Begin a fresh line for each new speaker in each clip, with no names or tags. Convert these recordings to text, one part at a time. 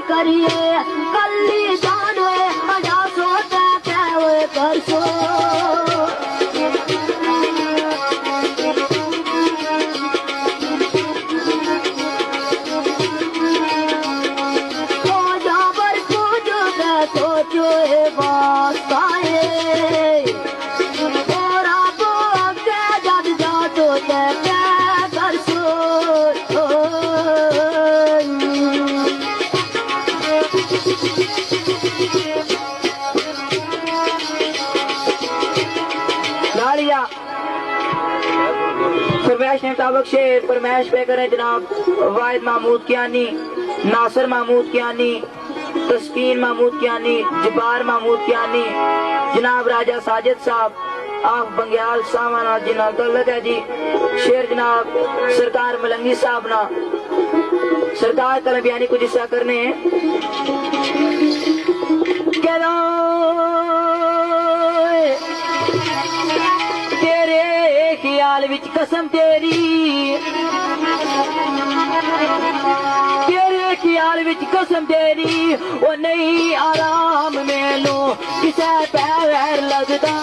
करिए कल्ली जाने अजा सोता क्या परसो फरमाइश ने मुताबिक शेर फरमाइश पे करें जनाब वाहिद महमूद कियानी, नासिर महमूद कियानी, तस्कीन महमूद कियानी, जब्बार महमूद कियानी, जनाब राजा साजिद साहब आफ बंग्याल सामाना जिना दौलत है जी। शेर जनाब सरकार मलंगी साहब ना सरकार कलम बयानी कुछ हिस्सा करने तेरे ख्याल विच कसम तेरी तेरे ख्याल विच कसम तेरी ओ नहीं आराम मैनू किसे पैर लगदा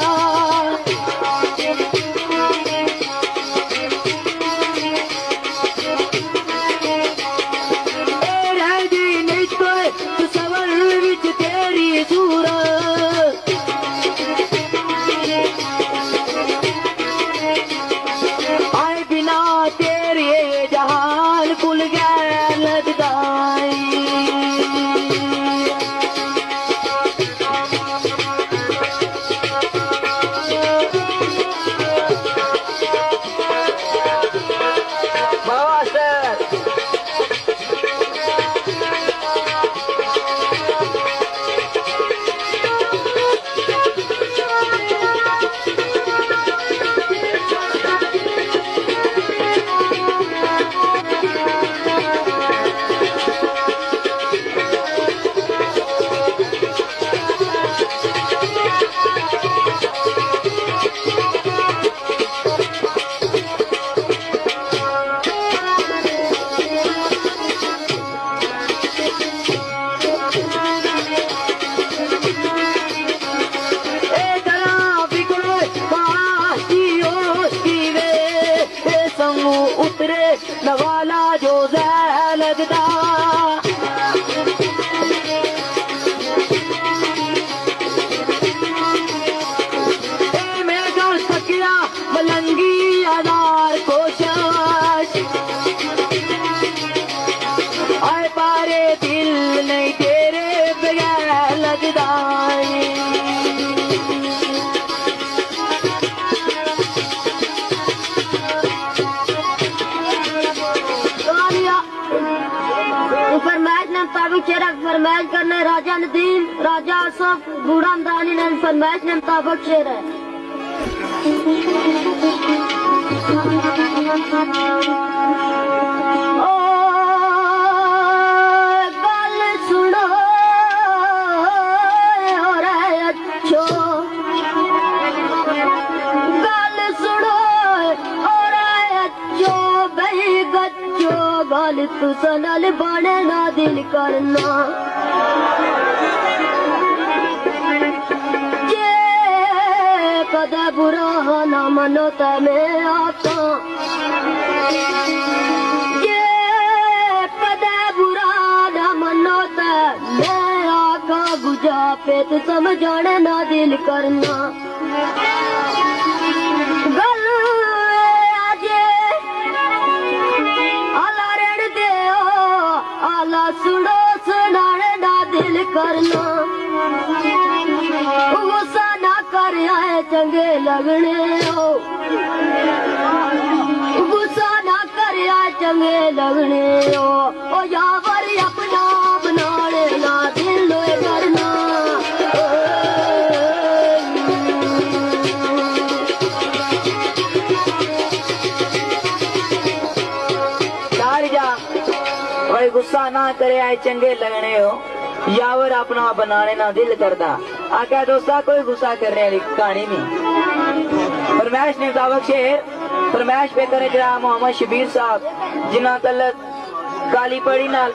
नवाला जो लगदा मैं कर सकिया मलंगी आधार कोशिश आए पारे दिल नहीं तेरे बगैर लगदा फरमाइश करने राजा नदीम राजा सब बूढ़ा दानी ने फरमाइश ने मुताबिक शेर है ओ गल सुनो और अच्छो गल सुनो और अच्छो बही गच्चो गल तुसा नाल बने ना दिल करना ये कदा बुरा ना मनो मैं आता ये कदा बुरा ना मनो मैं आका बुझा पे तू समझाने ना दिल करना सुनो सुनाने ना दिल करना गुस्सा ना कर आए चंगे लगने हो गुस्सा ना कर आए चंगे लगने हो ओ यावर अपना बनाने ना दिल करना गुस्सा ना करे आए चंगे लगने हो यावर अपना बनाने ना दिल करता आका दोस्ता कोई गुस्सा करने वाली कहानी नहीं। फरमाइश ने मुताबिक शेर फरमाइश पे करे जरा मोहम्मद शबीर साहब जिन्ना तलक काली पड़ी नाल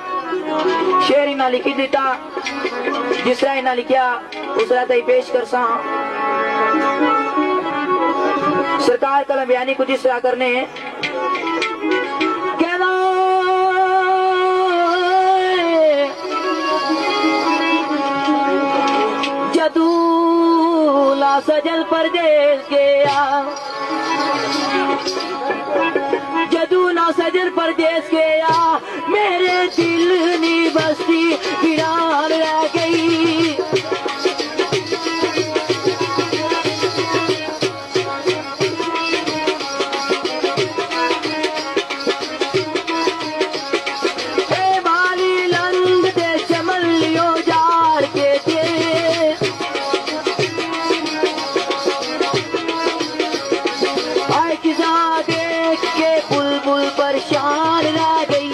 शेर इन्ना लिखी दिता जिस तरह इन्ना लिखिया उस तरह तई पेश कर सा। सरकार कलम बयानी कुछ इस तरह करने कहना जदूला सजल परदेस गया, जदू ना सजल परदेस गया, मेरे दिल नी बस्ती वीरान रह गई। परेशान रह गई।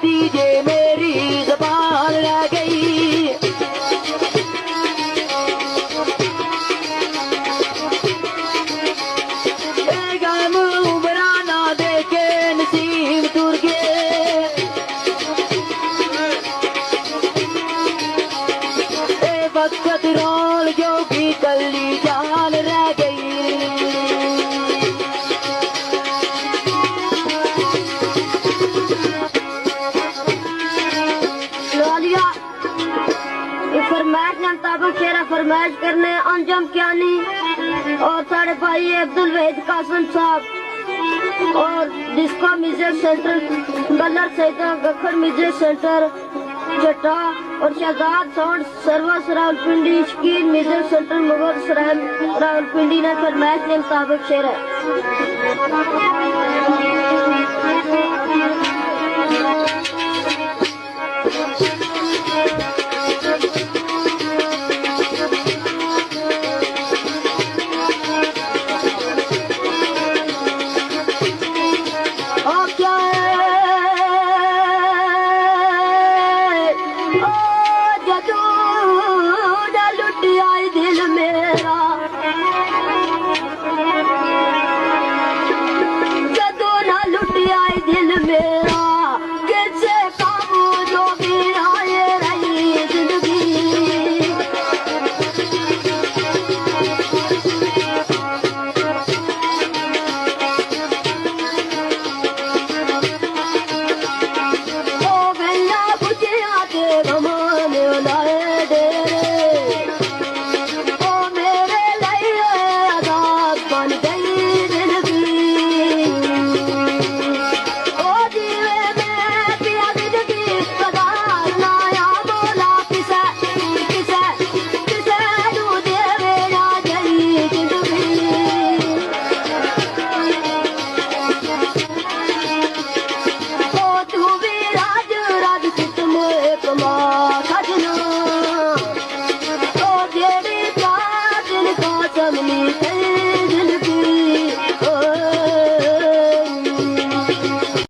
दीजिए मेरी ज़बान रह गई। गम उमराना देखे नसीब तुर गए, वक्त रोल जो भी कली जान रह गई। फरमाइश ने मुताबिक शेरा फरमाइश करने अंजम कियानी और साढ़े भाई अब्दुल वहीद कासिम साहब और डिस्को म्यूजिक सेंटर गल्लर सहित गखड़ म्यूजिक सेंटर जट्टा और Shahzad sound service Rawalpindi Shakeen music centre Mughal Rawalpindi ने फरमाइश के मुताबिक शेर है।